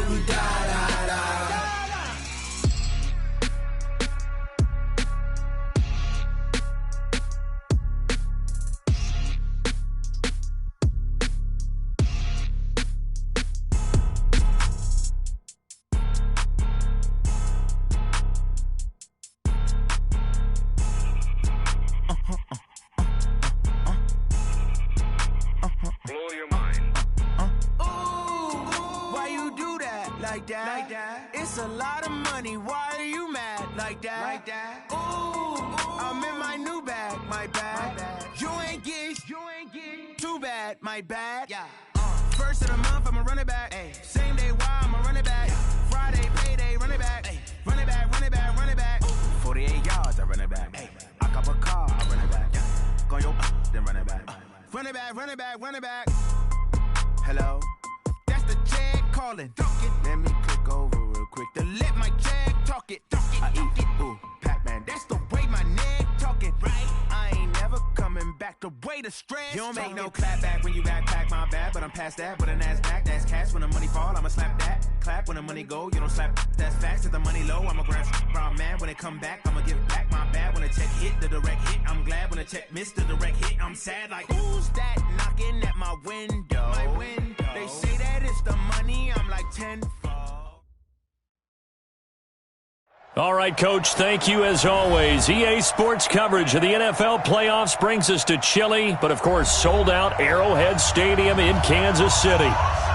till we die, die, die. Like that. It's a lot of money. Why are you mad like that? Like that. Ooh, I'm in my new bag. My bad. You ain't get too bad. My bad. Yeah. First of the month, I'ma run it back. Ay. Same day, why I'ma run it back. Yeah. Friday, payday, run it back. Ay. Run it back, run it back, run it back. 48 yards, I run it back. Ay. I cop a car, I run it back. Yeah. Go yo, then run it back. Run it back, run it back, run it back. Hello? That's the check calling. Let me click over real quick to let my check talk it. I eat it, ooh, Pac-Man. That's the way my neck talking. Right? I ain't never coming back. The way the stress. You don't make no clap back when you backpack, my bad. But I'm past that with a NASDAQ. That's cash when the money fall. I'ma slap that. Clap when the money go. You don't slap. That's facts. If the money low, I'ma grab brown man. When it come back, I'ma give back my bad. When the check hit, the direct hit. I'm glad when the check missed the direct hit. I'm sad like, who's that knocking at my window? My window. They say that it's the money. I'm like 10. All right, Coach, thank you as always. EA Sports coverage of the NFL playoffs brings us to chilly, but of course sold-out Arrowhead Stadium in Kansas City.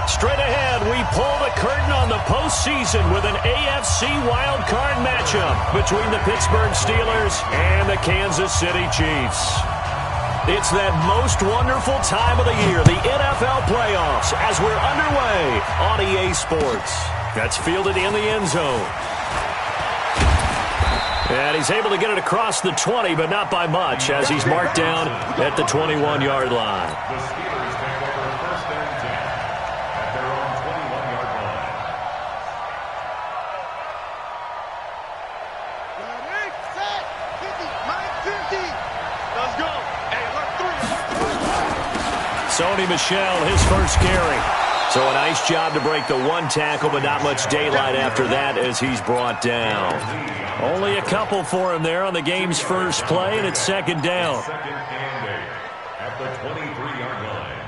Straight ahead, we pull the curtain on the postseason with an AFC Wildcard matchup between the Pittsburgh Steelers and the Kansas City Chiefs. It's that most wonderful time of the year, the NFL playoffs, as we're underway on EA Sports. That's fielded in the end zone. And he's able to get it across the 20, but not by much, as he's marked down at the 21-yard line. The Steelers take over first and 10 at their own 21-yard line. Ready, set, 50, Mike 50. Let's go. Hey, alert 3. Sony Michel, his first carry. So a nice job to break the one tackle, but not much daylight after that as he's brought down. Only a couple for him there on the game's first play, and it's second down. Second and 8 at the 23-yard line.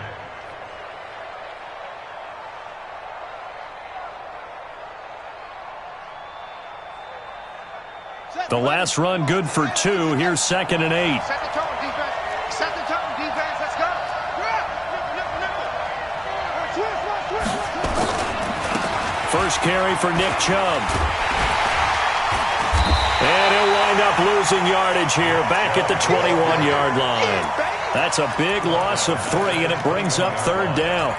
The last run good for 2. Here's second and 8. Set the tone, defense. Set the tone, defense. Let's go. First carry for Nick Chubb. And he'll wind up losing yardage here back at the 21-yard line. That's a big loss of 3, and it brings up third down.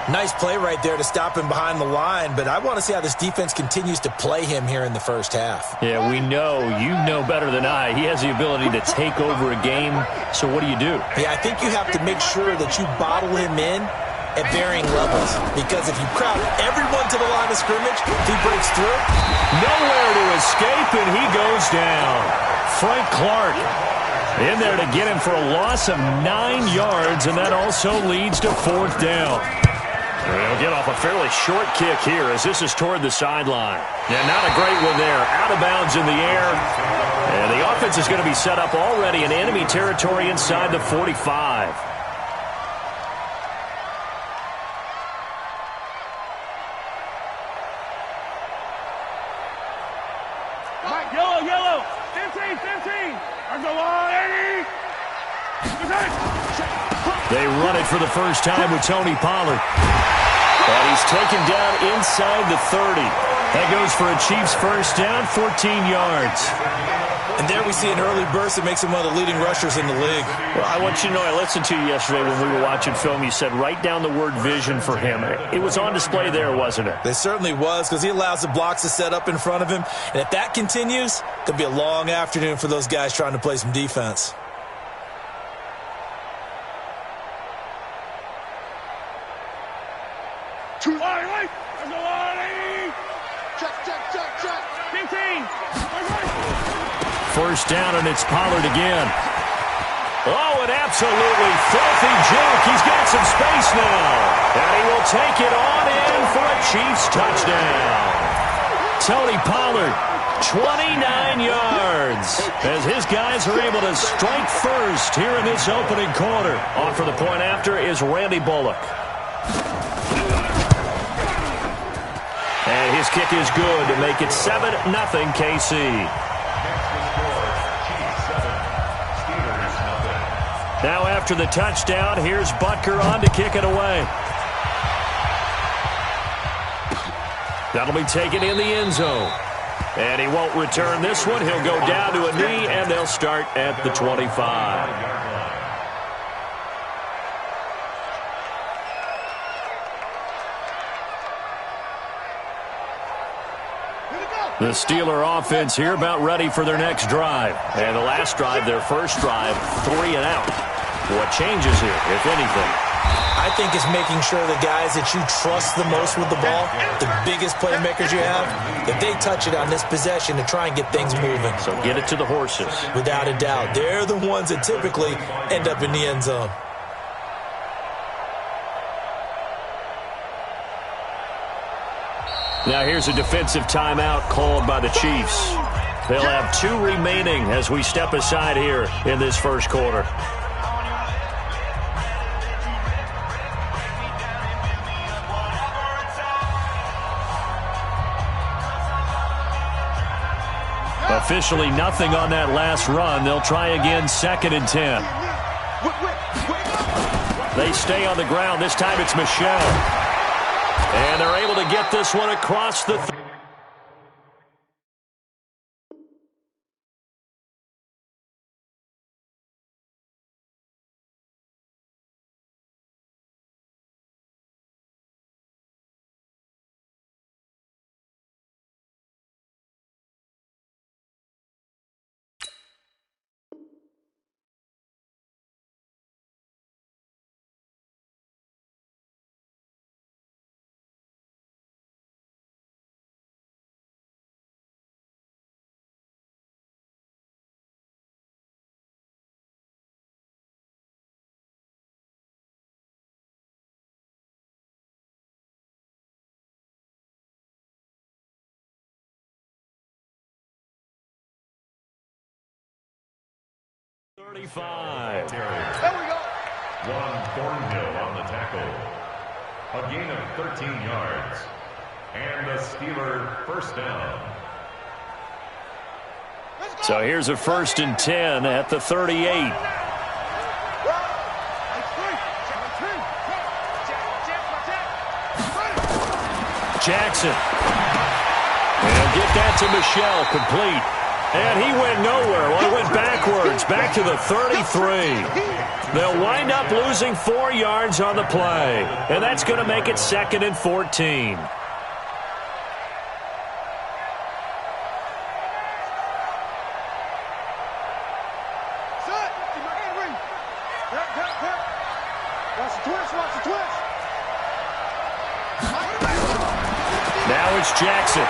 Nice play right there to stop him behind the line, but I want to see how this defense continues to play him here in the first half. Yeah, we know. You know better than I. He has the ability to take over a game, so what do? Yeah, I think you have to make sure that you bottle him in at varying levels, because if you crowd everyone to the line of scrimmage, if he breaks through, nowhere to escape, and he goes down. Frank Clark in there to get him for a loss of 9 yards, and that also leads to fourth down. He'll get off a fairly short kick here as this is toward the sideline. Yeah, not a great one there. Out of bounds in the air. And the offense is going to be set up already in enemy territory inside the 45. Yellow. 15. I'm the line, 80. They run it for the first time with Tony Pollard. And he's taken down inside the 30. That goes for a Chiefs first down, 14 yards. And there we see an early burst that makes him one of the leading rushers in the league. Well, I want you to know, I listened to you yesterday when we were watching film. You said write down the word vision for him. It was on display there, wasn't it? It certainly was, because he allows the blocks to set up in front of him. And if that continues, it'll be a long afternoon for those guys trying to play some defense. Line. There's no line, 80. Check. 15. First down, and it's Pollard again. Oh, an absolutely filthy juke. He's got some space now. And he will take it on in for a Chiefs touchdown. Tony Pollard, 29 yards, as his guys are able to strike first here in this opening quarter. On for the point after is Randy Bullock. And his kick is good to make it 7-0 KC. Now after the touchdown, here's Butker on to kick it away. That'll be taken in the end zone. And he won't return this one. He'll go down to a knee, and they'll start at the 25. The Steeler offense here about ready for their next drive. And the last drive, their first drive, 3 and out. What changes here, if anything? I think it's making sure the guys that you trust the most with the ball, the biggest playmakers you have, that they touch it on this possession to try and get things moving. So get it to the horses. Without a doubt. They're the ones that typically end up in the end zone. Now here's a defensive timeout called by the Chiefs. They'll have 2 remaining as we step aside here in this first quarter. Officially nothing on that last run. They'll try again, 2nd and 10. They stay on the ground. This time it's Michel. And they're able to get this one across the 35. There we go. One Thornhill on the tackle. A gain of 13 yards. And the Steeler first down. So here's a 1st and 10 at the 38. Jackson. And get that to Michel, complete. And he went nowhere. Well, he went backwards, back to the 33. They'll wind up losing 4 yards on the play. And that's going to make it 2nd and 14. Now it's Jackson.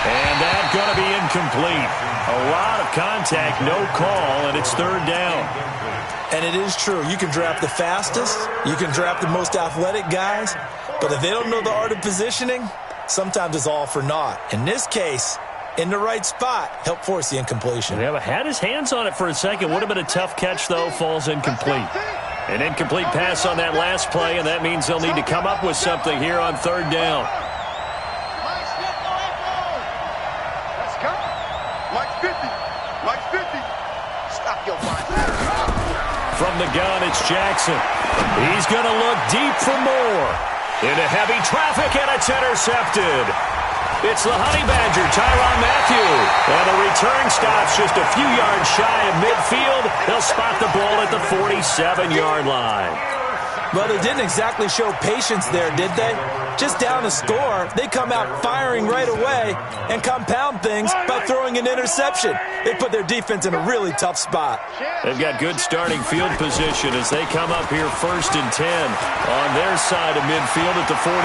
And that's going to be incomplete. A lot of contact, no call, and it's 3rd down. And it is true. You can draft the fastest. You can draft the most athletic guys. But if they don't know the art of positioning, sometimes it's all for naught. In this case, in the right spot, help force the incompletion. Yeah, but had his hands on it for a second. Would have been a tough catch, though. Falls incomplete. An incomplete pass on that last play, and that means they'll need to come up with something here on 3rd down. From the gun, it's Jackson. He's going to look deep for more. Into heavy traffic, and it's intercepted. It's the Honey Badger, Tyrann Mathieu. And the return stops just a few yards shy of midfield. They'll spot the ball at the 47-yard line. Well, they didn't exactly show patience there, did they? Just down a score, they come out firing right away and compound things by throwing an interception. They put their defense in a really tough spot. They've got good starting field position as they come up here 1st and 10 on their side of midfield at the 47.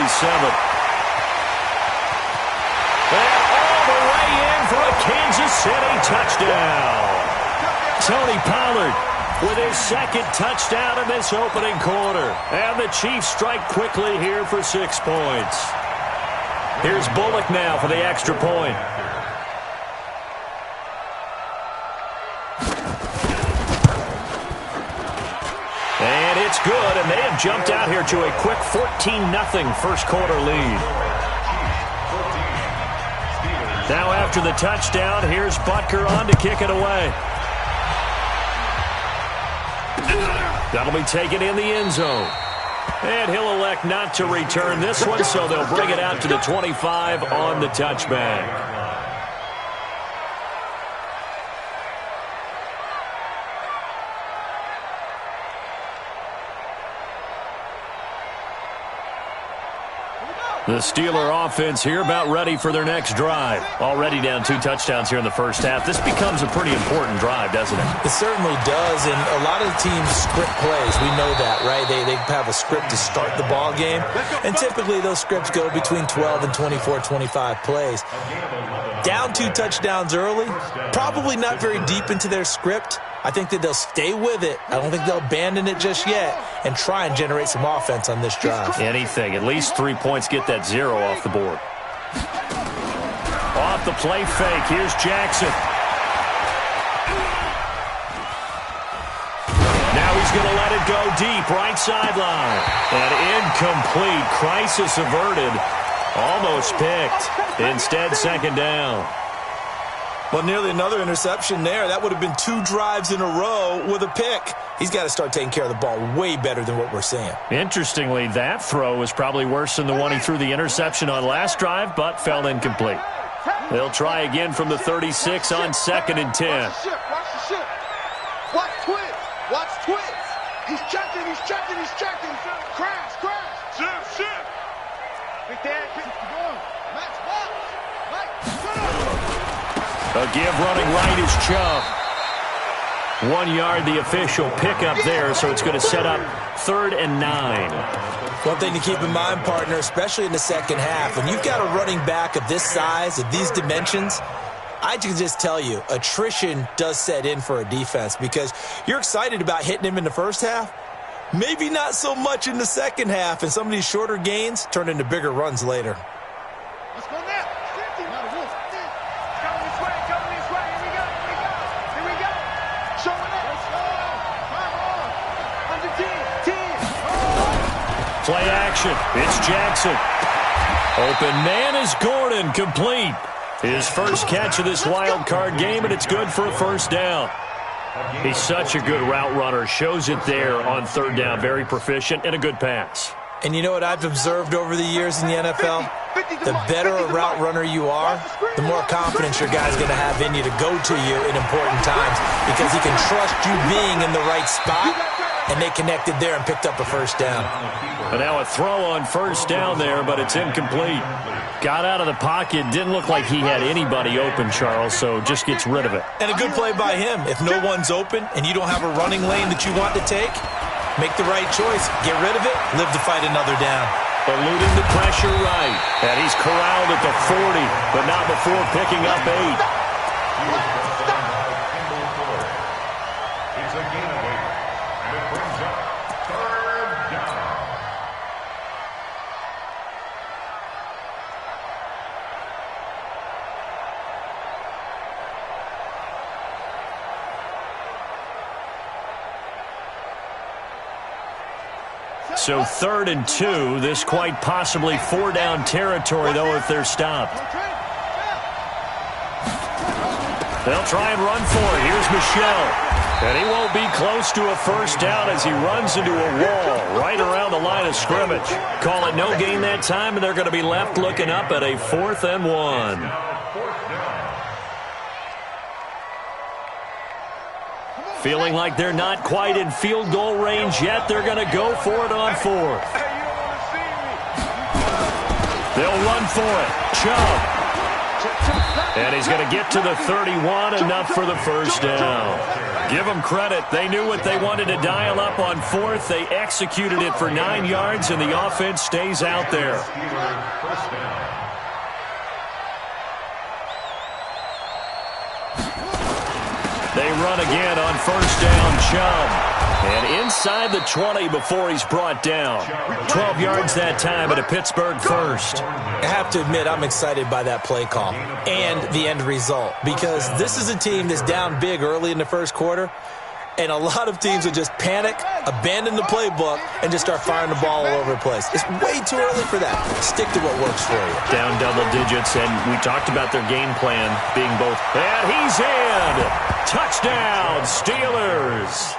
And all the way in for a Kansas City touchdown. Tony Pollard with his second touchdown in this opening quarter. And the Chiefs strike quickly here for 6 points. Here's Bullock now for the extra point. And it's good, and they have jumped out here to a quick 14-0 first quarter lead. Now after the touchdown, here's Butker on to kick it away. That'll be taken in the end zone. And he'll elect not to return this one, so they'll bring it out to the 25 on the touchback. The Steeler offense here about ready for their next drive. Already down 2 touchdowns here in the first half. This becomes a pretty important drive, doesn't it? It certainly does, and a lot of the teams script plays. We know that, right? They have a script to start the ball game, and typically those scripts go between 12 and 24, 25 plays. Down 2 touchdowns early, probably not very deep into their script. I think that they'll stay with it. I don't think they'll abandon it just yet and try and generate some offense on this drive. Anything. At least 3 points, get that 0 off the board. Off the play fake. Here's Jackson. Now he's going to let it go deep. Right sideline. And incomplete. Crisis averted. Almost picked. Instead, second down. Well, nearly another interception there. That would have been 2 drives in a row with a pick. He's got to start taking care of the ball way better than what we're seeing. Interestingly, that throw was probably worse than the one he threw the interception on last drive, but fell incomplete. They'll try again from the 36 on 2nd and 10. Watch the ship. Watch twist. Watch twist. He's checking. Crash. Ship. Big Dad, come on. Max, box. A give running right is Chubb. 1 yard, the official pickup there, so it's going to set up 3rd and 9. One thing to keep in mind, partner, especially in the second half, when you've got a running back of this size, of these dimensions, I can just tell you, attrition does set in for a defense because you're excited about hitting him in the first half. Maybe not so much in the second half, and some of these shorter gains turn into bigger runs later. Let's go now. Coming this way. Here we go. Showing it. Come on. Under 10. Play action. It's Jackson. Open man is Gordon. Complete. His first catch of this wild card game, and it's good for a first down. He's such a good route runner. Shows it there on 3rd down. Very proficient and a good pass. And you know what I've observed over the years in the NFL? The better a route runner you are, the more confidence your guy's going to have in you to go to you in important times because he can trust you being in the right spot, and they connected there and picked up a first down. And now a throw on first down there, but it's incomplete. Got out of the pocket. Didn't look like he had anybody open, Charles, so just gets rid of it. And a good play by him. If no one's open and you don't have a running lane that you want to take, make the right choice. Get rid of it. Live to fight another down. Eluding the pressure right. And he's corralled at the 40, but not before picking up 8. It's a gain of 8, and it brings up 3rd down. So 3rd and 2. This quite possibly 4-down territory, though, if they're stopped. They'll try and run for it. Here's Michel. And he won't be close to a first down as he runs into a wall right around the line of scrimmage. Call it no gain that time, and they're going to be left looking up at a 4th and 1. Feeling like they're not quite in field goal range yet. They're going to go for it on 4th. They'll run for it. Chubb. And he's going to get to the 31, enough for the first down. Give them credit. They knew what they wanted to dial up on 4th. They executed it for 9 yards, and the offense stays out there. They run again on first down, Chubb. And inside the 20 before he's brought down. 12 yards that time at a Pittsburgh first. I have to admit, I'm excited by that play call and the end result, because this is a team that's down big early in the first quarter, and a lot of teams will just panic, abandon the playbook, and just start firing the ball all over the place. It's way too early for that. Stick to what works for you. Down double digits, and we talked about their game plan being both. And he's in! Touchdown, Steelers!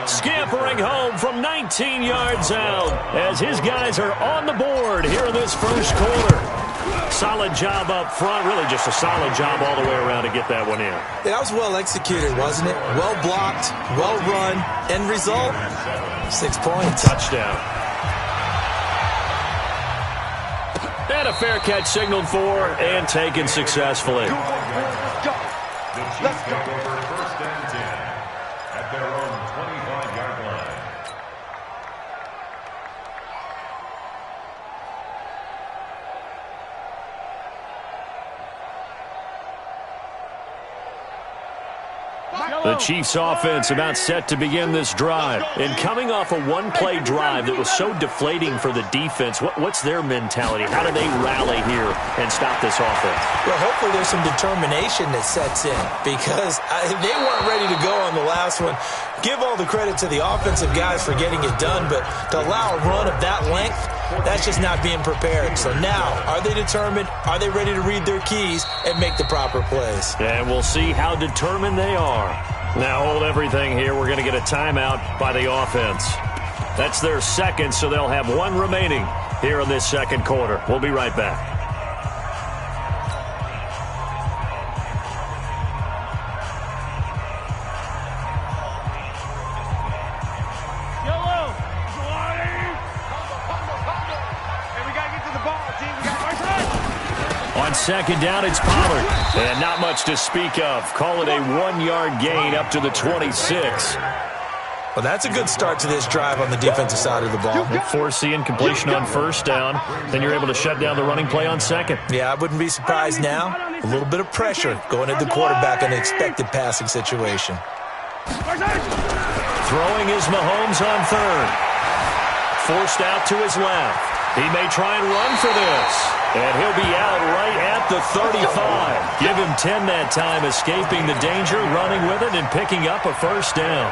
Scampering home from 19 yards out as his guys are on the board here in this first quarter. Solid job up front, really just a solid job all the way around to get that one in. That was well executed, wasn't it? Well blocked, well run. End result, 6 points. Touchdown. And a fair catch signaled for and taken successfully. Let's go. First and 10 at their own 25-yard line. The Chiefs offense about set to begin this drive. And coming off a one-play drive that was so deflating for the defense, what's their mentality? How do they rally here and stop this offense? Well, hopefully there's some determination that sets in, because they weren't ready to go on the last one. Give all the credit to the offensive guys for getting it done, but to allow a run of that length, that's just not being prepared. So now, are they determined? Are they ready to read their keys and make the proper plays? And we'll see how determined they are. Now hold everything here. We're going to get a timeout by the offense. That's their second, so they'll have one remaining here in this second quarter. We'll be right back. On second down, it's Pollard. And not much to speak of. Call it a 1-yard gain up to the 26. Well, that's a good start to this drive on the defensive side of the ball. Force the incompletion on first down. Then you're able to shut down the running play on second. Yeah, I wouldn't be surprised now. A little bit of pressure going at the quarterback in an expected passing situation. Throwing is Mahomes on third. Forced out to his left. He may try and run for this. And he'll be out right at the 35. Give him 10 that time, escaping the danger, running with it, and picking up a first down.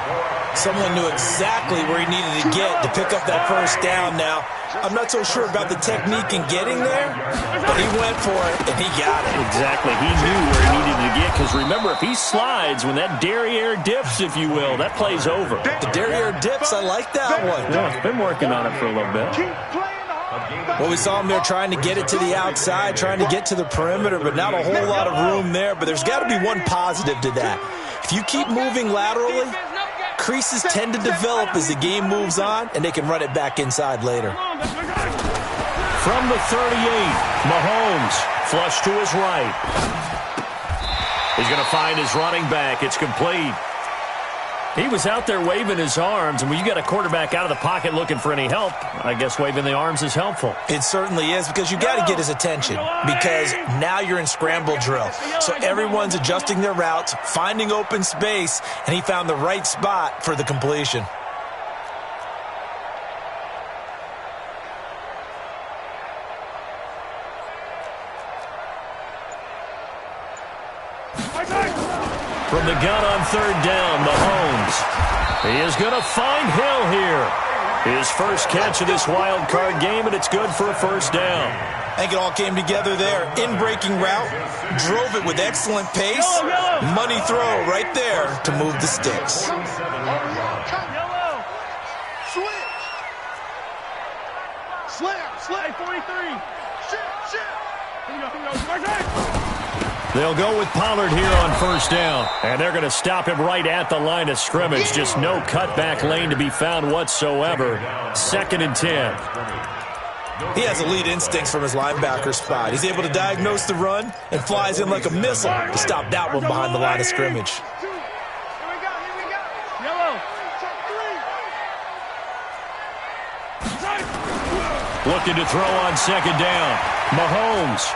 Someone knew exactly where he needed to get to pick up that first down. Now, I'm not so sure about the technique in getting there, but he went for it, and he got it. Exactly. He knew where he needed to get, because remember, if he slides, when that derriere dips, if you will, that play's over. The derriere dips, I like that one. Yeah, been working on it for a little bit. Well, we saw him there trying to get it to the outside, trying to get to the perimeter, but not a whole lot of room there. But there's got to be one positive to that. If you keep moving laterally, creases tend to develop as the game moves on, and they can run it back inside later. From the 38, Mahomes, flush to his right. He's going to find his running back. It's complete. He was out there waving his arms, and when you got a quarterback out of the pocket looking for any help, I guess waving the arms is helpful. It certainly is, because you got to get his attention, because now you're in scramble drill. So everyone's adjusting their routes, finding open space, and he found the right spot for the completion. From the gun on third down, Mahomes. He is going to find Hill here. His first catch of this wild card game, and it's good for a first down. I think it all came together there. In-breaking route, drove it with excellent pace. Money throw right there to move the sticks. Slam, 43. They'll go with Pollard here on first down, and they're going to stop him right at the line of scrimmage. Just no cutback lane to be found whatsoever. 2nd and 10. He has elite instincts from his linebacker spot. He's able to diagnose the run and flies in like a missile to stop that one behind the line of scrimmage. Looking to throw on second down. Mahomes.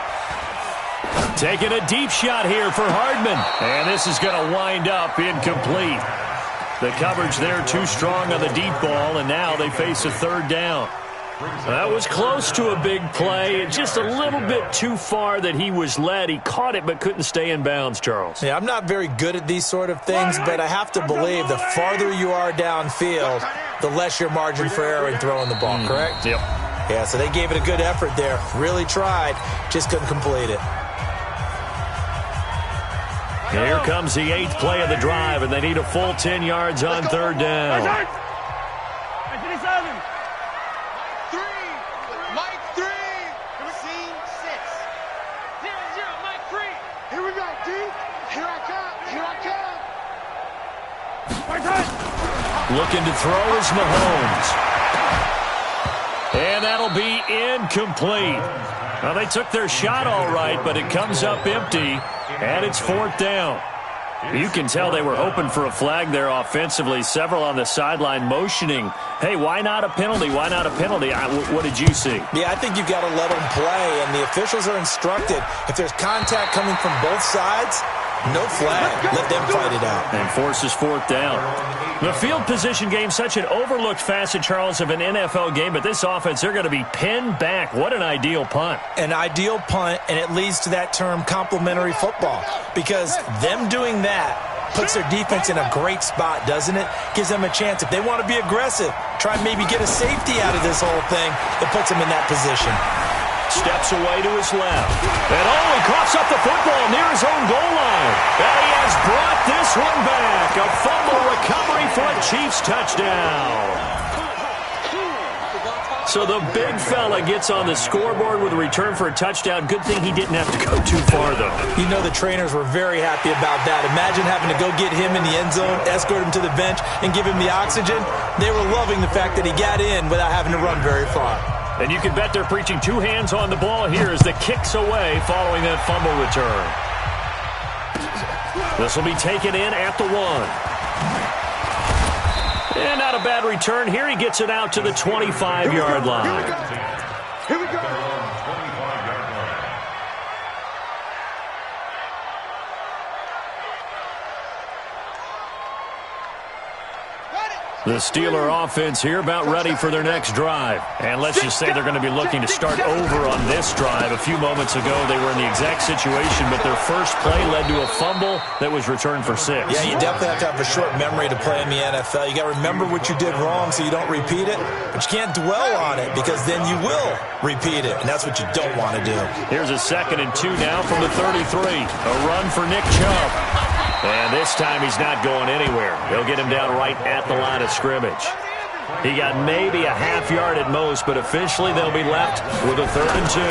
Taking a deep shot here for Hardman. And this is going to wind up incomplete. The coverage there too strong on the deep ball, and now they face a third down. That was close to a big play. Just a little bit too far that he was led. He caught it but couldn't stay in bounds, Charles. Yeah, I'm not very good at these sort of things, but I have to believe the farther you are downfield, the less your margin for error in throwing the ball, correct? Yep. Yeah, so they gave it a good effort there. Really tried, just couldn't complete it. Here comes the 8th play of the drive, and they need a full 10 yards on third down. Mike 3. Scene 6. 0-0, Mike 3. Here we go, D. Here I come. Here I come. Looking to throw is Mahomes. And that'll be incomplete. Well, they took their shot all right, but it comes up empty, and it's fourth down. You can tell they were hoping for a flag there offensively. Several on the sideline motioning, hey, why not a penalty? Why not a penalty? What did you see? Yeah, I think you've got to let them play, and the officials are instructed. If there's contact coming from both sides, no flag. Let them fight it out. And forces fourth down. The field position game, such an overlooked facet, Charles, of an NFL game, but this offense, they're going to be pinned back. What an ideal punt. An ideal punt, and it leads to that term complementary football, because them doing that puts their defense in a great spot, doesn't it? Gives them a chance. If they want to be aggressive, try and maybe get a safety out of this whole thing, it puts them in that position. Steps away to his left. And he coughs up the football near his own goal line. And he has brought this one back. A fumble recovery for a Chiefs touchdown. So the big fella gets on the scoreboard with a return for a touchdown. Good thing he didn't have to go too far, though. You know the trainers were very happy about that. Imagine having to go get him in the end zone, escort him to the bench, and give him the oxygen. They were loving the fact that he got in without having to run very far. And you can bet they're preaching two hands on the ball here as the kick's away following that fumble return. This will be taken in at the 1. And not a bad return here. He gets it out to the 25-yard line. Here we go. The Steeler offense here about ready for their next drive. And let's just say they're going to be looking to start over on this drive. A few moments ago, they were in the exact situation, but their first play led to a fumble that was returned for 6. Yeah, you definitely have to have a short memory to play in the NFL. You got to remember what you did wrong so you don't repeat it, but you can't dwell on it because then you will repeat it, and that's what you don't want to do. Here's a 2nd and 2 now from the 33. A run for Nick Chubb. And this time he's not going anywhere. They'll get him down right at the line of scrimmage. He got maybe a half yard at most, but officially they'll be left with a 3rd and 2.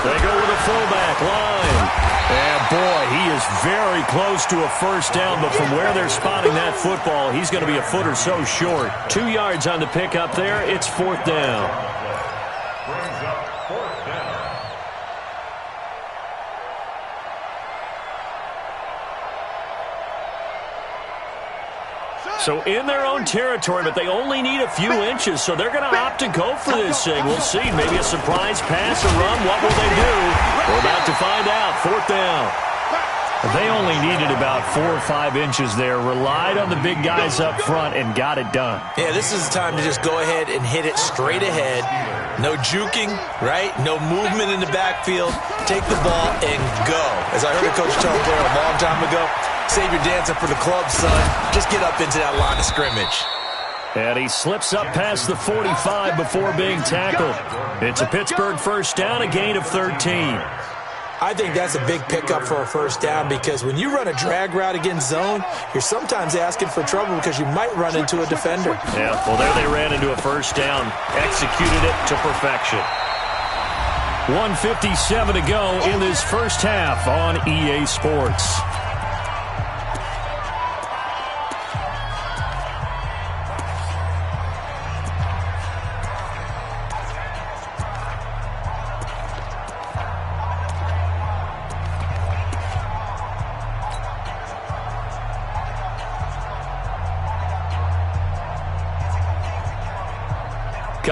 They go with a fullback line. And boy, he is very close to a first down, but from where they're spotting that football, he's going to be a foot or so short. 2 yards on the pickup there. It's 4th down. So in their own territory, but they only need a few inches, so they're going to opt to go for this thing. We'll see. Maybe a surprise pass or run. What will they do? We're about to find out. 4th down. They only needed about 4 or 5 inches there. Relied on the big guys up front and got it done. Yeah, this is the time to just go ahead and hit it straight ahead. No juking, right? No movement in the backfield. Take the ball and go. As I heard a coach tell a player a long time ago, save your dancing for the club, son. Just get up into that line of scrimmage. And he slips up past the 45 before being tackled. It's a Pittsburgh first down, a gain of 13. I think that's a big pickup for a first down because when you run a drag route against zone, you're sometimes asking for trouble because you might run into a defender. Yeah, well, there they ran into a first down, executed it to perfection. 1:57 to go in this first half on EA Sports.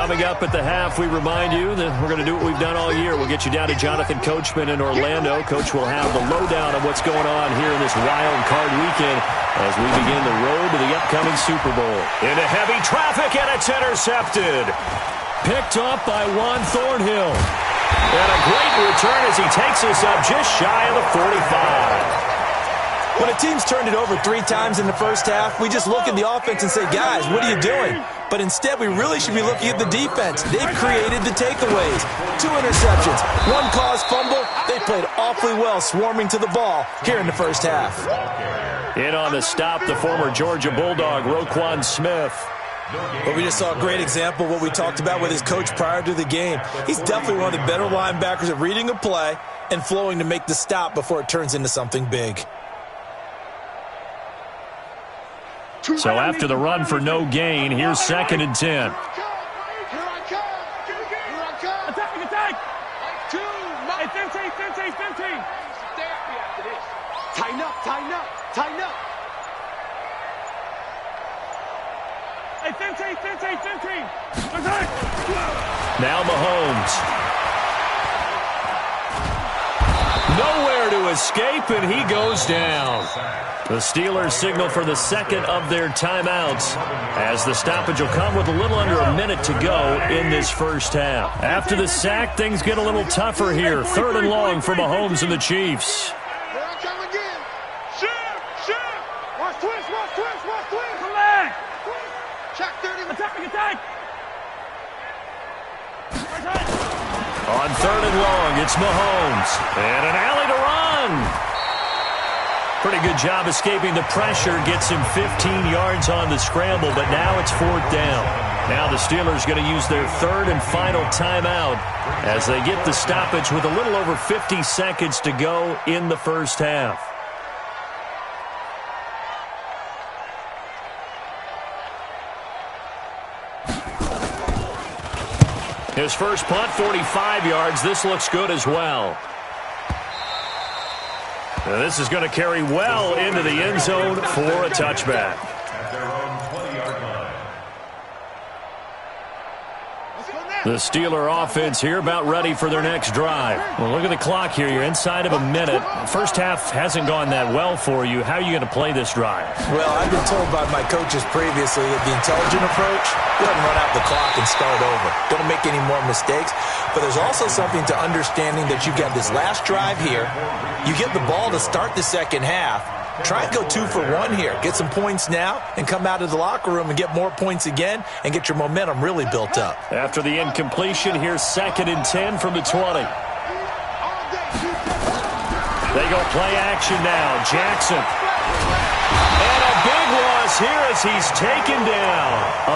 Coming up at the half, we remind you that we're going to do what we've done all year. We'll get you down to Jonathan Coachman in Orlando. Coach will have the lowdown of what's going on here in this wild card weekend as we begin the road to the upcoming Super Bowl. Into heavy traffic, and it's intercepted. Picked up by Juan Thornhill. And a great return as he takes us up just shy of the 45. When a team's turned it over 3 times in the first half, we just look at the offense and say, guys, what are you doing? But instead, we really should be looking at the defense. They've created the takeaways. 2 interceptions, 1 caused fumble. They played awfully well swarming to the ball here in the first half. In on the stop, the former Georgia Bulldog, Roquan Smith. But we just saw a great example of what we talked about with his coach prior to the game. He's definitely one of the better linebackers at reading a play and flowing to make the stop before it turns into something big. So after the run for no gain, here's 2nd and 10. Here I come. Attack, attack. 2, 15. Therapy after this. Tighten up. Hey, 15. Now Mahomes. Nowhere to escape, and he goes down. The Steelers signal for the second of their timeouts as the stoppage will come with a little under a minute to go in this first half. After the sack, things get a little tougher here. 3rd and long for Mahomes and the Chiefs. Here I come again. Shift. Watch twist. Come back. Check 30. Attack. On 3rd and long, it's Mahomes. And an alley to run. Pretty good job escaping the pressure. Gets him 15 yards on the scramble, but now it's 4th down. Now the Steelers going to use their 3rd and final timeout as they get the stoppage with a little over 50 seconds to go in the first half. His first punt, 45 yards. This looks good as well. Now this is going to carry well into the end zone for a touchback. At their own 20-yard line. The Steeler offense here about ready for their next drive. Well, look at the clock here. You're inside of a minute. First half hasn't gone that well for you. How are you going to play this drive? Well, I've been told by my coaches previously that the intelligent approach, go ahead and run out the clock and start over. Don't make any more mistakes. But there's also something to understanding that you've got this last drive here. You get the ball to start the second half. Try and go 2 for 1 here. Get some points now and come out of the locker room and get more points again and get your momentum really built up. After the incompletion, here's 2nd and 10 from the 20. They go play action now. Jackson. And a big loss here as he's taken down.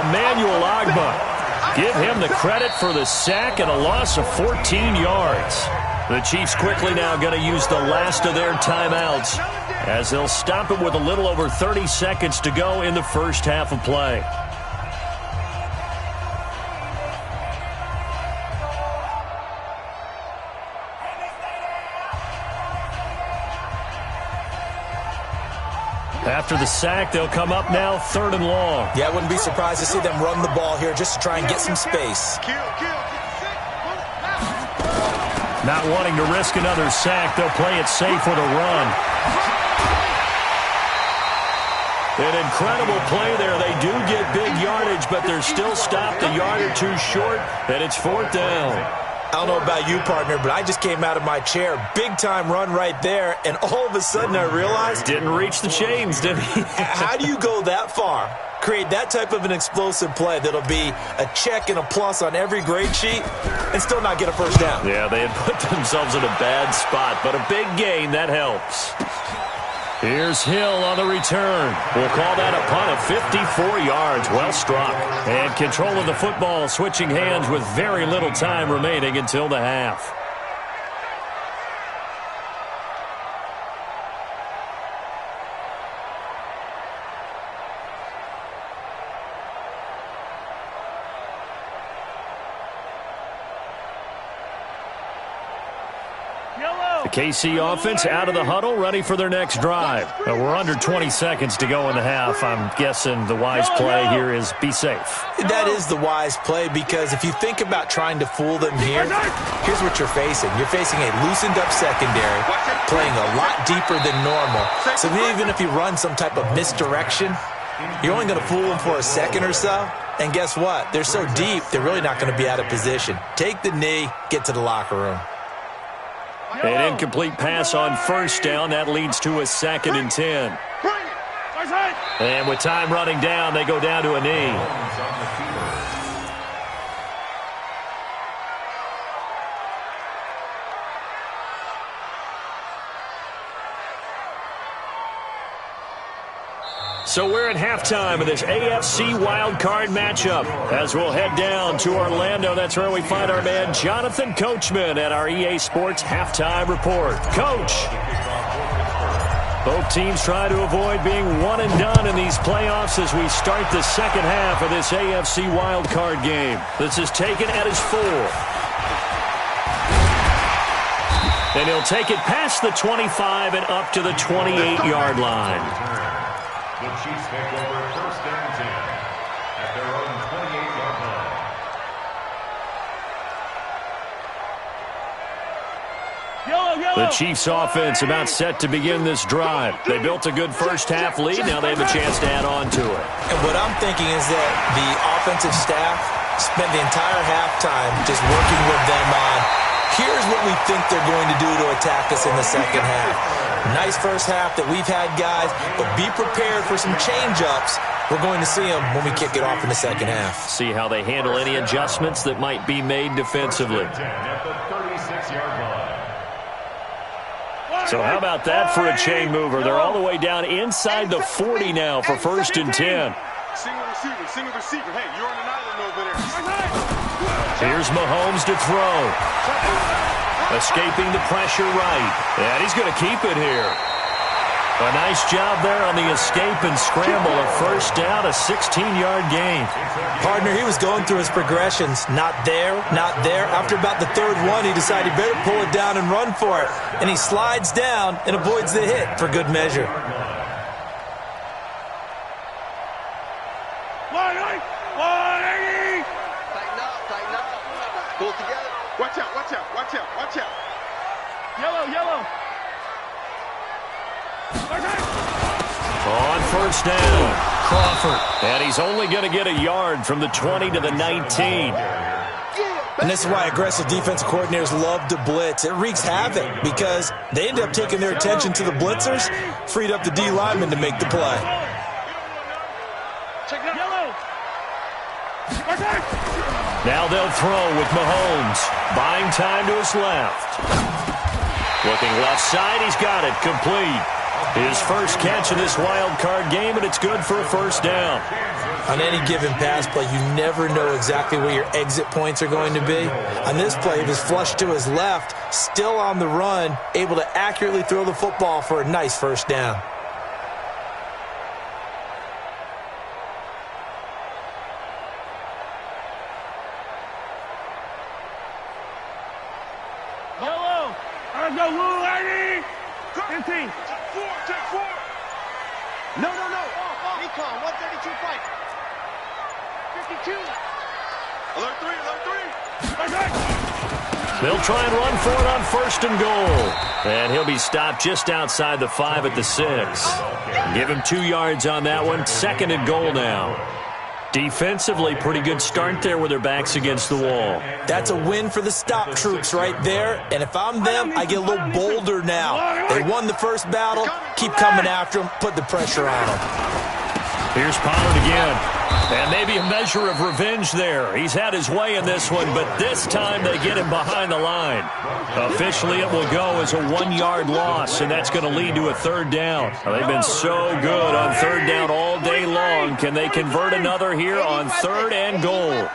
Emmanuel Ogbah. Give him the credit for the sack and a loss of 14 yards. The Chiefs quickly now going to use the last of their timeouts as they'll stop it with a little over 30 seconds to go in the first half of play. After the sack, they'll come up now 3rd and long. Yeah, I wouldn't be surprised to see them run the ball here just to try and get some space. Not wanting to risk another sack, they'll play it safe with a run. An incredible play there. They do get big yardage, but they're still stopped a yard or 2 short, and it's 4th down. I don't know about you, partner, but I just came out of my chair. Big-time run right there, and all of a sudden I realized... Didn't reach the chains, did he? How do you go that far? Create that type of an explosive play that'll be a check and a plus on every grade sheet and still not get a first down. Yeah, they had put themselves in a bad spot, but a big gain, that helps. Here's Hill on the return. We'll call that a punt of 54 yards. Well struck. And control of the football switching hands with very little time remaining until the half. The KC offense out of the huddle, ready for their next drive. We're under 20 seconds to go in the half. I'm guessing the wise play here is be safe. That is the wise play, because if you think about trying to fool them here, here's what you're facing. You're facing a loosened up secondary, playing a lot deeper than normal. So even if you run some type of misdirection, you're only going to fool them for a second or so. And guess what? They're so deep, they're really not going to be out of position. Take the knee, get to the locker room. An incomplete pass on first down. That leads to a 2nd and 10. And with time running down, they go down to a knee. So we're at halftime of this AFC Wildcard matchup as we'll head down to Orlando. That's where we find our man Jonathan Coachman at our EA Sports Halftime Report. Coach, both teams try to avoid being one and done in these playoffs as we start the second half of this AFC Wildcard game. This is taken at his 4. And he'll take it past the 25 and up to the 28-yard line. The Chiefs take over 1st and 10 at their own 28-yard line. The Chiefs offense about set to begin this drive. They built a good first half lead. Now they have a chance to add on to it. And what I'm thinking is that the offensive staff spent the entire halftime just working with them on, here's what we think they're going to do to attack us in the second half. Nice first half that we've had, guys, but be prepared for some change-ups. We're going to see them when we kick it off in the second half. See how they handle any adjustments that might be made defensively. So how about that for a chain mover? They're all the way down inside the 40 now for 1st and 10. Single receiver. Hey, you're on an island over there. Here's Mahomes to throw. Escaping the pressure right. And he's going to keep it here. A nice job there on the escape and scramble. A 1st down, a 16-yard gain. Partner, he was going through his progressions. Not there, not there. After about the 3rd one, he decided he better pull it down and run for it. And he slides down and avoids the hit for good measure. Pull together. Watch out, watch out, watch out, watch out. Yellow. On 1st down, Crawford. And he's only going to get a yard from the 20 to the 19. And this is why aggressive defensive coordinators love to blitz. It wreaks havoc because they end up taking their attention to the blitzers, freed up the D lineman to make the play. Now they'll throw with Mahomes. Buying time to his left. Looking left side, he's got it. Complete. His first catch in this wild card game, and it's good for a 1st down. On any given pass play, you never know exactly where your exit points are going to be. On this play, he was flushed to his left, still on the run, able to accurately throw the football for a nice 1st down. No. Recon, 132 fight. 52. Alert 3. They'll try and run for it on 1st and goal. And he'll be stopped just outside the 5 at the 6. Give him 2 yards on that one. 2nd and goal now. Defensively, pretty good start there with their backs against the wall. That's a win for the stop troops right there. And if I'm them, I get a little bolder now. They won the first battle. Keep coming after them. Put the pressure on them. Here's Pollard again. And maybe a measure of revenge there. He's had his way in this one, but this time they get him behind the line. Officially, it will go as a 1-yard loss, and that's going to lead to a 3rd down. They've been so good on 3rd down all day long. Can they convert another here on 3rd and goal?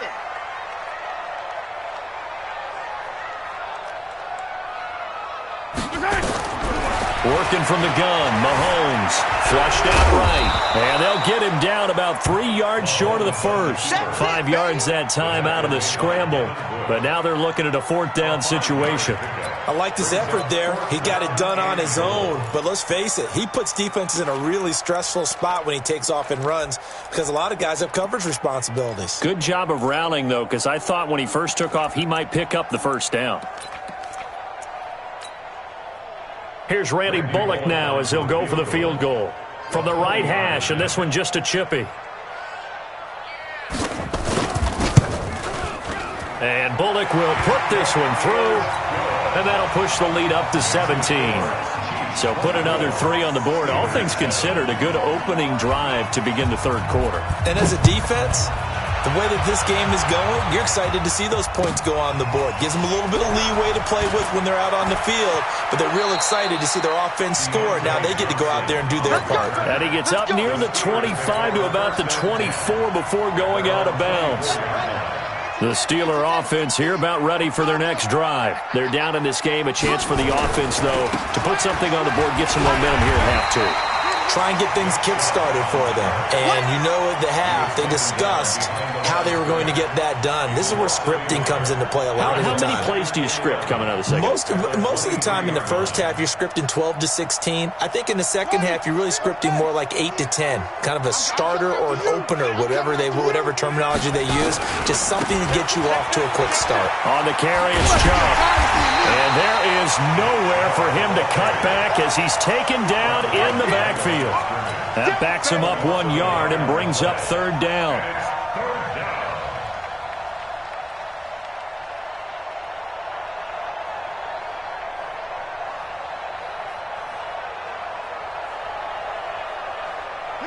Working from the gun, Mahomes flushed out right. And they'll get him down about 3 yards short of the first. 5 yards that time out of the scramble. But now they're looking at a 4th down situation. I liked his effort there. He got it done on his own. But let's face it, he puts defenses in a really stressful spot when he takes off and runs because a lot of guys have coverage responsibilities. Good job of rallying, though, because I thought when he first took off, he might pick up the 1st down. Here's Randy Bullock now as he'll go for the field goal. From the right hash, and this one just a chippy. And Bullock will put this one through, and that'll push the lead up to 17. So put another 3 on the board. All things considered, a good opening drive to begin the 3rd quarter. And as a defense, the way that this game is going, you're excited to see those points go on the board. Gives them a little bit of leeway to play with when they're out on the field, but they're real excited to see their offense score. Now they get to go out there and do their part. And he gets up near the 25 to about the 24 before going out of bounds. The Steeler offense here about ready for their next drive. They're down in this game. A chance for the offense, though, to put something on the board, get some momentum here at half 2. Try and get things kick-started for them. And you know at the half, they discussed how they were going to get that done. This is where scripting comes into play a lot of the time. How many plays do you script coming out of the second? Most of the time in the first half, you're scripting 12 to 16. I think in the second half, you're really scripting more like 8 to 10. Kind of a starter or an opener, whatever terminology they use. Just something to get you off to a quick start. On the carry, it's Chubb. And there is nowhere for him to cut back as he's taken down in the backfield. That backs him up 1 yard and brings up 3rd down.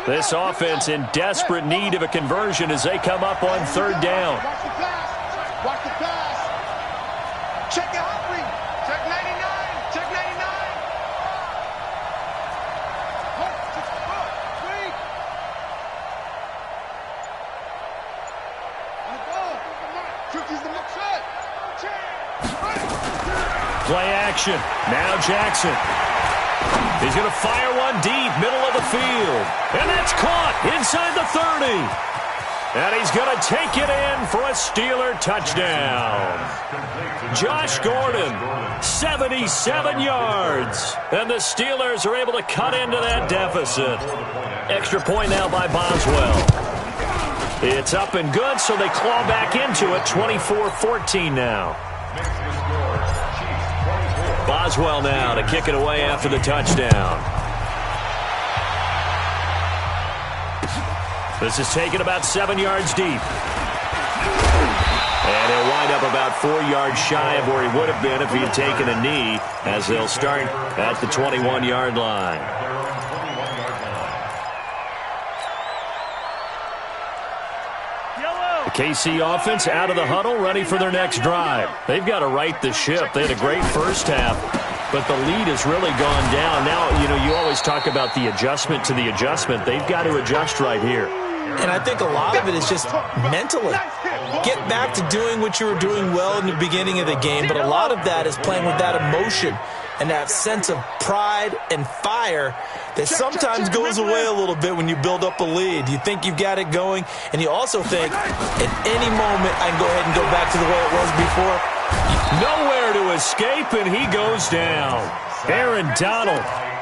This offense in desperate need of a conversion as they come up on 3rd down. Watch the pass. Watch the pass. Check it out. Check 99. Check 99. Play action. Now Jackson. He's going to fire one deep, middle of the field. And that's caught inside the 30. And he's going to take it in for a Steeler touchdown. Josh Gordon, 77 yards. And the Steelers are able to cut into that deficit. Extra point now by Boswell. It's up and good, so they claw back into it, 24-14 now. Boswell now to kick it away after the touchdown. This is taken about 7 yards deep. And he'll wind up about 4 yards shy of where he would have been if he had taken a knee, as they'll start at the 21-yard line. The KC offense out of the huddle, ready for their next drive. They've got to right the ship. They had a great first half, but the lead has really gone down. Now, you always talk about the adjustment to the adjustment. They've got to adjust right here. And I think a lot of it is just mentally. Get back to doing what you were doing well in the beginning of the game, but a lot of that is playing with that emotion and that sense of pride and fire that sometimes goes away a little bit when you build up a lead. You think you've got it going, and you also think at any moment I can go ahead and go back to the way it was before. Nowhere to escape, and he goes down. Aaron Donald.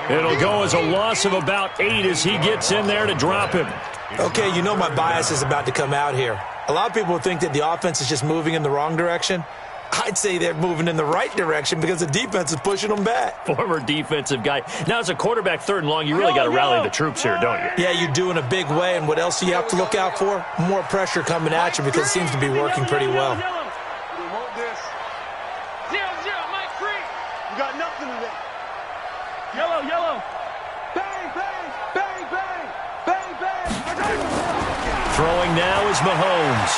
It'll go as a loss of about 8 as he gets in there to drop him. Okay, my bias is about to come out here. A lot of people think that the offense is just moving in the wrong direction. I'd say they're moving in the right direction because the defense is pushing them back. Former defensive guy. Now, as a quarterback, 3rd and long, you really got to rally the troops here, don't you? Yeah, you do in a big way. And what else do you have to look out for? More pressure coming at you because it seems to be working pretty well. We want this. 0-0, Mike Free. You got nothing today. Yellow. Bang, bang, bang, bang, bang, bang. Throwing now is Mahomes.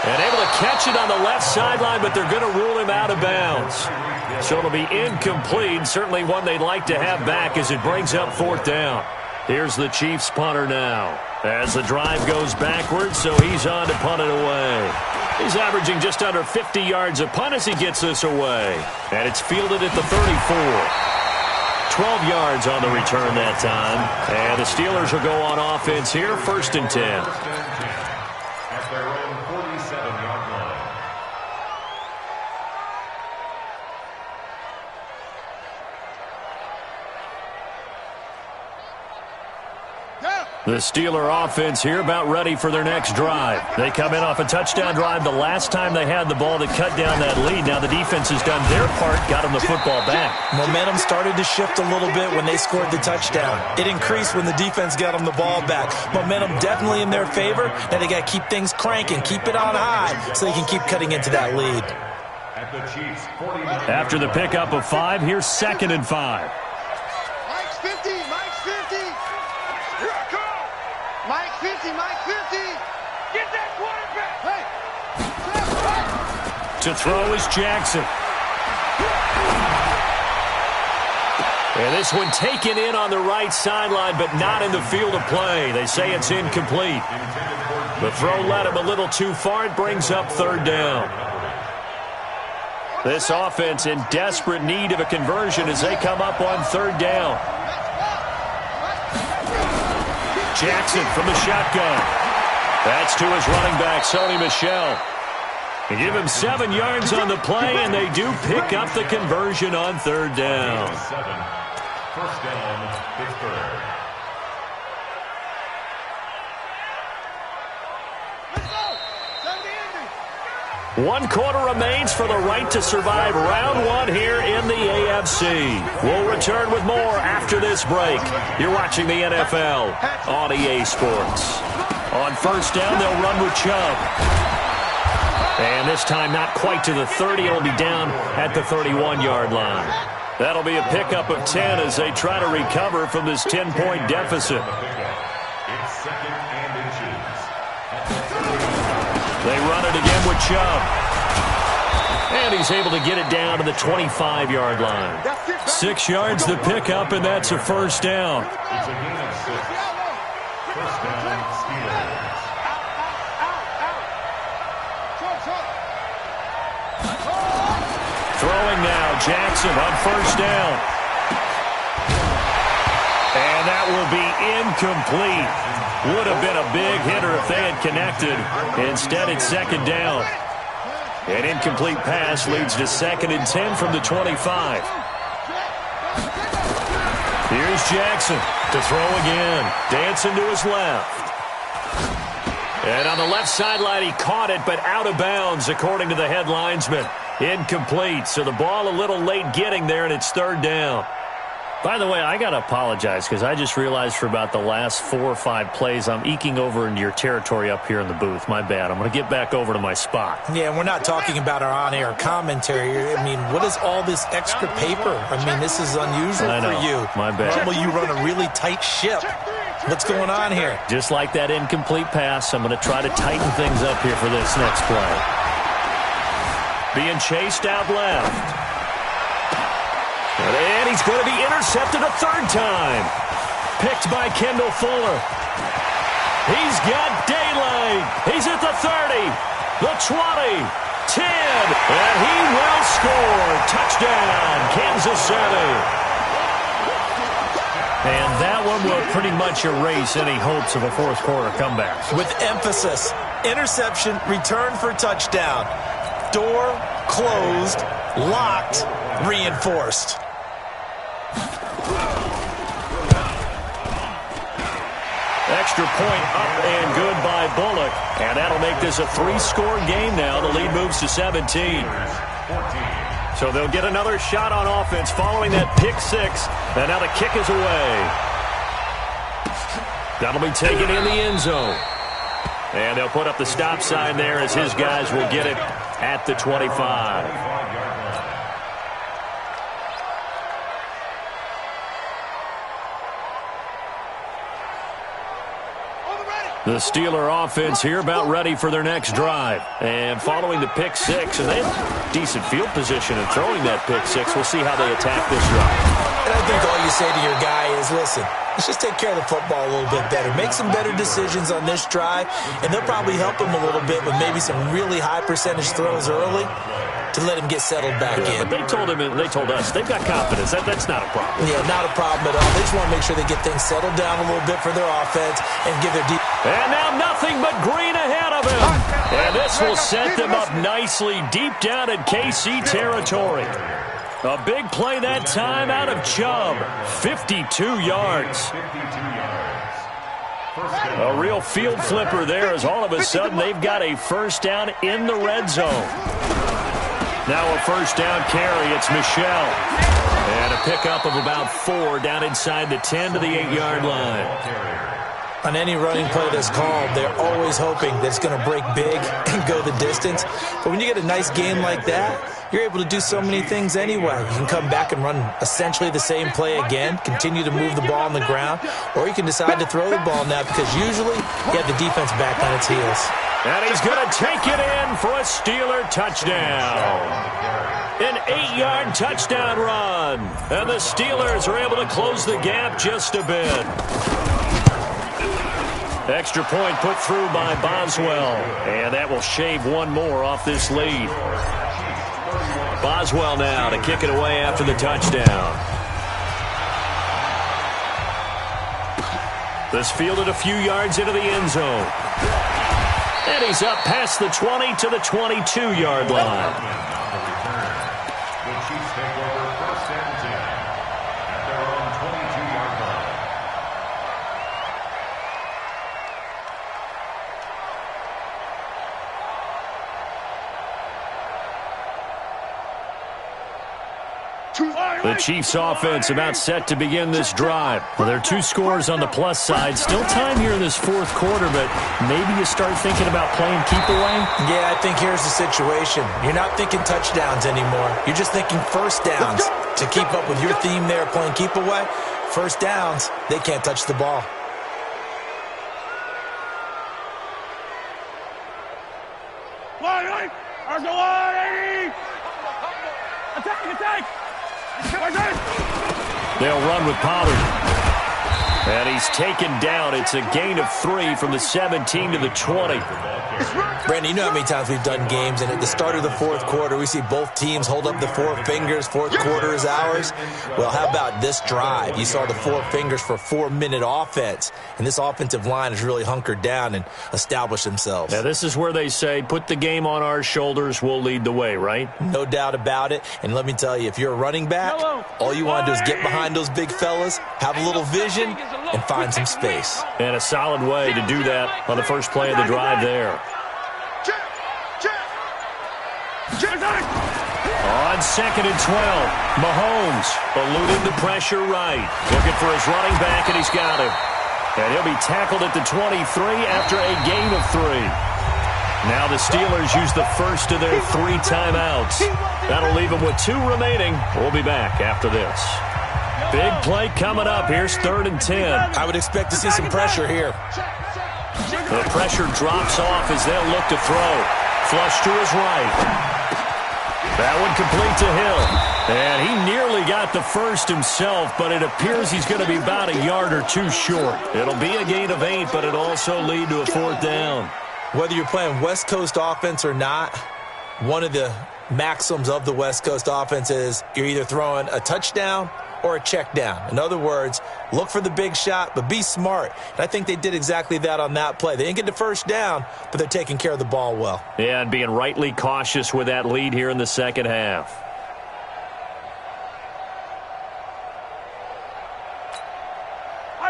And able to catch it on the left sideline, but they're going to rule him out of bounds. So it'll be incomplete. Certainly one they'd like to have back as it brings up 4th down. Here's the Chiefs punter now as the drive goes backwards, so he's on to punt it away. He's averaging just under 50 yards a punt as he gets this away. And it's fielded at the 34. 12 yards on the return that time. And the Steelers will go on offense here, 1st and 10. At their own 47-yard line. The Steeler offense here about ready for their next drive. They come in off a touchdown drive the last time they had the ball to cut down that lead. Now the defense has done their part, got them the football back. Momentum started to shift a little bit when they scored the touchdown. It increased when the defense got them the ball back. Momentum definitely in their favor. Now they got to keep things cranking, keep it on high so they can keep cutting into that lead. At the Chiefs' 49. After the pickup of 5, here's 2nd and 5. Mike's 50, Mike's 50. Here I come. Mike 50, Mike 50. Get that quarterback. Hey. To throw is Jackson. And this one taken in on the right sideline, but not in the field of play. They say it's incomplete. The throw led him a little too far. It brings up 3rd down. This offense in desperate need of a conversion as they come up on 3rd down. Jackson from the shotgun. That's to his running back, Sony Michel. They give him 7 yards on the play, and they do pick up the conversion on 3rd down. 1st down, Pittsburgh. One quarter remains for the right to survive round 1 here in the AFC. We'll return with more after this break. You're watching the NFL on EA Sports. On 1st down, they'll run with Chubb. And this time not quite to the 30. It'll be down at the 31-yard line. That'll be a pickup of 10 as they try to recover from this 10-point deficit. It's 2nd and inches. They run it again with Chubb. And he's able to get it down to the 25-yard line. 6 yards the pickup, and that's a 1st down. It's a gain of 6. 1st down, Steelers. Throwing now, Jackson on 1st down. And that will be incomplete. Would have been a big hitter if they had connected. Instead, it's 2nd down. An incomplete pass leads to 2nd and 10 from the 25. Here's Jackson to throw again. Dancing to his left. And on the left sideline, he caught it, but out of bounds, according to the head linesman. Incomplete. So the ball a little late getting there, and it's 3rd down. By the way, I got to apologize because I just realized for about the last 4 or 5 plays, I'm eking over into your territory up here in the booth. My bad. I'm going to get back over to my spot. Yeah, we're not talking about our on-air commentary. I mean, what is all this extra paper? I mean, this is unusual for you. My bad. Normally you run a really tight ship. What's going on here? Just like that incomplete pass, I'm going to try to tighten things up here for this next play. Being chased out left. And he's going to be intercepted a 3rd time. Picked by Kendall Fuller. He's got daylight. He's at the 30, the 20, 10, and he will score. Touchdown, Kansas City. And that one will pretty much erase any hopes of a 4th quarter comeback. With emphasis, interception, return for touchdown. Door closed, locked, reinforced. Extra point up and good by Bullock. And that'll make this a 3-score game now. The lead moves to 17. So they'll get another shot on offense following that pick 6. And now the kick is away. That'll be taken in the end zone. And they'll put up the stop sign there as his guys will get it at the 25. The Steeler offense here about ready for their next drive. And following the pick 6, and they have decent field position in throwing that pick 6. We'll see how they attack this drive. And I think all you say to your guy is, listen, let's just take care of the football a little bit better. Make some better decisions on this drive, and they'll probably help him a little bit with maybe some really high percentage throws early to let him get settled back in. But they told him, and they told us, they've got confidence. That's not a problem. Yeah, not a problem at all. They just want to make sure they get things settled down a little bit for their offense and give their deep. And now nothing but green ahead of him. And this will set them up nicely deep down in KC territory. A big play that time out of Chubb. 52 yards. A real field flipper there as all of a sudden they've got a first down in the red zone. Now a first down carry. It's Michelle. And a pickup of about 4 down inside the 10 to the 8-yard line. On any running play that's called, they're always hoping that it's going to break big and go the distance. But when you get a nice game like that, you're able to do so many things anyway. You can come back and run essentially the same play again, continue to move the ball on the ground, or you can decide to throw the ball now because usually you have the defense back on its heels. And he's going to take it in for a Steeler touchdown. An 8-yard touchdown run. And the Steelers are able to close the gap just a bit. Extra point put through by Boswell. And that will shave one more off this lead. Boswell now to kick it away after the touchdown. This fielded a few yards into the end zone. And he's up past the 20 to the 22-yard line. The Chiefs take over first and 10 at their own 22-yard line. The Chiefs offense about set to begin this drive. Well, there are 2 scores on the plus side. Still time here in this fourth quarter, but maybe you start thinking about playing keep away? Yeah, I think here's the situation. You're not thinking touchdowns anymore. You're just thinking first downs. To keep up with your theme there, playing keep away, first downs, they can't touch the ball. Attack! They'll run with Pollard. And he's taken down. It's a gain of 3 from the 17 to the 20. Brandon, you know how many times we've done games, and at the start of the fourth quarter, we see both teams hold up the 4 fingers. Fourth quarter is ours. Well, how about this drive? You saw the 4 fingers for 4-minute offense, and this offensive line has really hunkered down and established themselves. Now, this is where they say, put the game on our shoulders, we'll lead the way, right? No doubt about it. And let me tell you, if you're a running back, all you want to do is get behind those big fellas, have a little vision, and find some space. And a solid way to do that on the first play of the drive there. On 2nd and 12, Mahomes eluding the pressure right. Looking for his running back, and he's got him. And he'll be tackled at the 23 after a gain of 3. Now the Steelers use the first of their 3 timeouts. That'll leave them with 2 remaining. We'll be back after this. Big play coming up. Here's 3rd and 10. I would expect to see some pressure here. The pressure drops off as they'll look to throw. Flush to his right. That one complete to Hill. And he nearly got the first himself, but it appears he's going to be about a yard or 2 short. It'll be a gain of 8, but it'll also lead to a 4th down. Whether you're playing West Coast offense or not, one of the maxims of the West Coast offense is you're either throwing a touchdown or a check down. In other words, look for the big shot, but be smart. And I think they did exactly that on that play. They didn't get the first down, but they're taking care of the ball well. Yeah, and being rightly cautious with that lead here in the second half.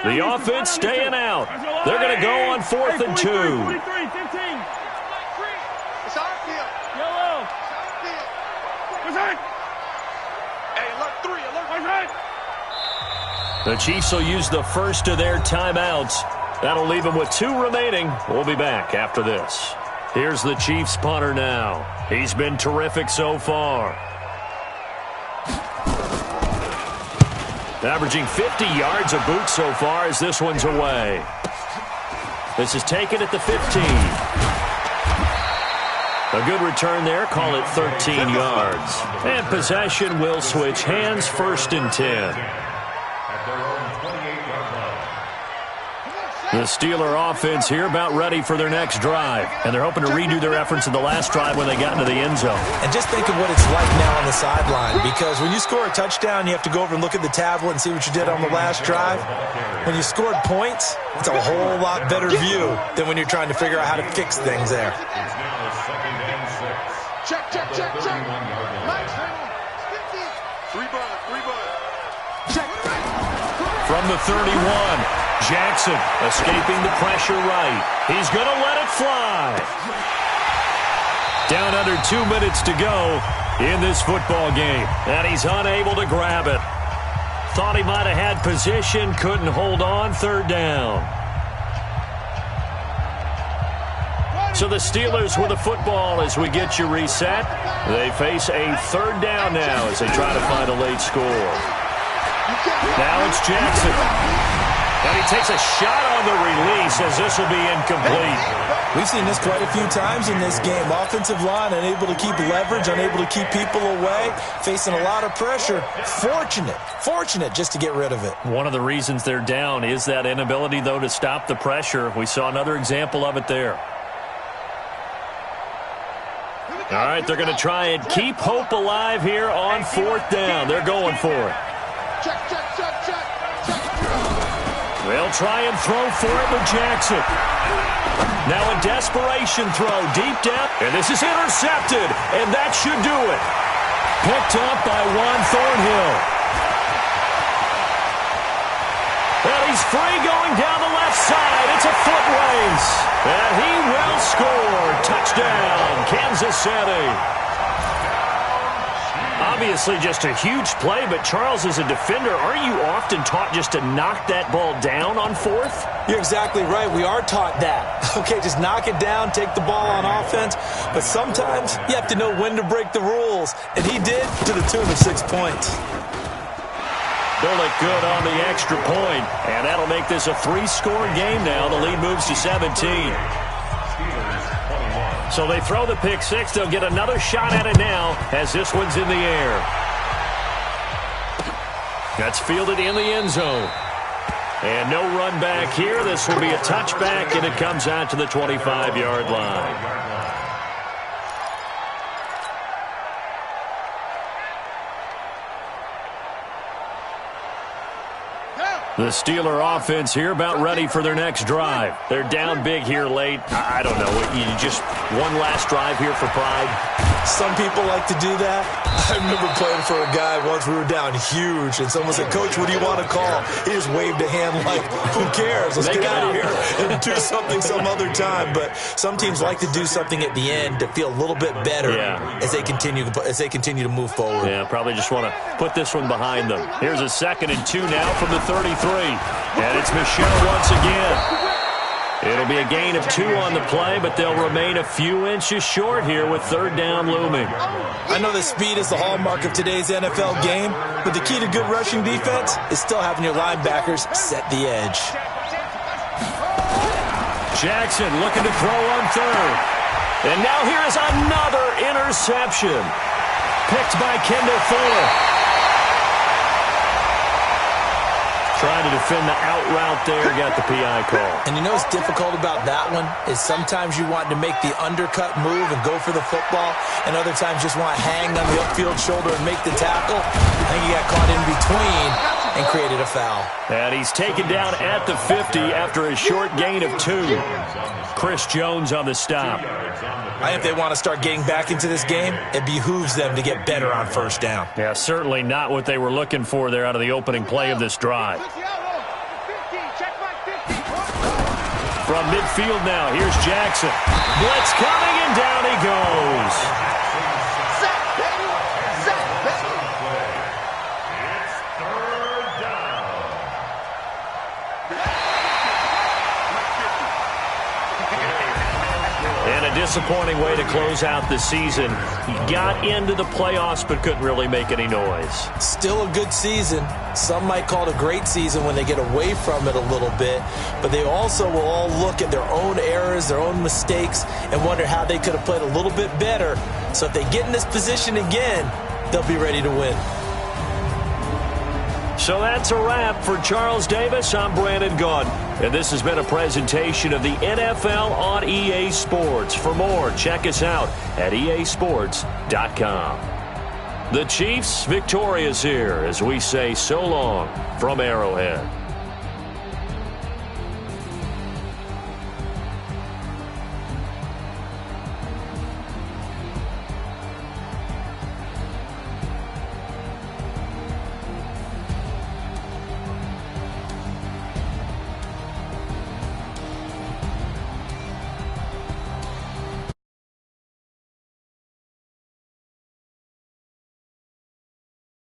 The offense staying out. They're going to go on 4th and 2. 43, 15. It's our field. Yellow. It's our field. Hey, alert 3, alert 3. The Chiefs will use the first of their timeouts. That'll leave them with 2 remaining. We'll be back after this. Here's the Chiefs punter now. He's been terrific so far. Averaging 50 yards a boot so far as this one's away. This is taken at the 15. A good return there. Call it 13 yards. And possession will switch hands. 1st and 10. The Steeler offense here about ready for their next drive. And they're hoping to redo their efforts in the last drive when they got into the end zone. And just think of what it's like now on the sideline, because when you score a touchdown, you have to go over and look at the tablet and see what you did on the last drive. When you scored points, it's a whole lot better view than when you're trying to figure out how to fix things there. It's now 2nd and 6. Check. Nice. 3 bud. Check. From the 31, Jackson escaping the pressure right. He's going to let it fly. Down under 2 minutes to go in this football game, and he's unable to grab it. Thought he might have had position, couldn't hold on, 3rd down. So the Steelers with the football as we get you reset. They face a 3rd down now as they try to find a late score. Now it's Jackson. And he takes a shot on the release as this will be incomplete. We've seen this quite a few times in this game. Offensive line unable to keep leverage, unable to keep people away, facing a lot of pressure. Fortunate just to get rid of it. One of the reasons they're down is that inability, though, to stop the pressure. We saw another example of it there. All right, they're going to try and keep hope alive here on 4th down. They're going for it. Check. They'll try and throw for it with Jackson. Now a desperation throw deep down, and this is intercepted, and that should do it. Picked up by Juan Thornhill. And he's free going down the left side. It's a foot race, and he will score. Touchdown, Kansas City. Obviously just a huge play, but Charles, as a defender, aren't you often taught just to knock that ball down on 4th? You're exactly right. We are taught that. Okay, just knock it down, take the ball on offense. But sometimes you have to know when to break the rules. And he did, to the tune of 6 points. Bullock good on the extra point, and that'll make this a 3-score game now. The lead moves to 17. So they throw the pick 6. They'll get another shot at it now as this one's in the air. That's fielded in the end zone. And no run back here. This will be a touchback, and it comes out to the 25-yard line. The Steeler offense here about ready for their next drive. They're down big here late. I don't know. You just one last drive here for pride? Some people like to do that. I remember playing for a guy once. We were down huge, and someone said, "Coach, what do you want to call?" He just waved a hand like, "Who cares? Let's get out of here and do something some other time." But some teams like to do something at the end to feel a little bit better as they continue to move forward. Yeah, probably just want to put this one behind them. Here's a 2nd and 2 now from the 33. And it's Michelle once again. It'll be a gain of 2 on the play, but they'll remain a few inches short here with 3rd down looming. I know that speed is the hallmark of today's NFL game, but the key to good rushing defense is still having your linebackers set the edge. Jackson looking to throw on 3rd. And now here is another interception. Picked by Kendall Fuller. Trying to defend the out route there, got the PI call. And you know what's difficult about that one is sometimes you want to make the undercut move and go for the football, and other times just want to hang on the upfield shoulder and make the tackle. I think he got caught in between and created a foul. And he's taken down at the 50 after a short gain of 2. Chris Jones on the stop. If they want to start getting back into this game, it behooves them to get better on 1st down. Yeah, certainly not what they were looking for there out of the opening play of this drive. From midfield now, here's Jackson. Blitz coming, and down he goes. Disappointing way to close out the season. He got into the playoffs but couldn't really make any noise. Still a good season. Some might call it a great season when they get away from it a little bit, but they also will all look at their own errors, their own mistakes, and wonder how they could have played a little bit better. So if they get in this position again, they'll be ready to win. So that's a wrap. For Charles Davis, I'm Brandon Gaudin. And this has been a presentation of the NFL on EA Sports. For more, check us out at easports.com. The Chiefs victorious here as we say so long from Arrowhead.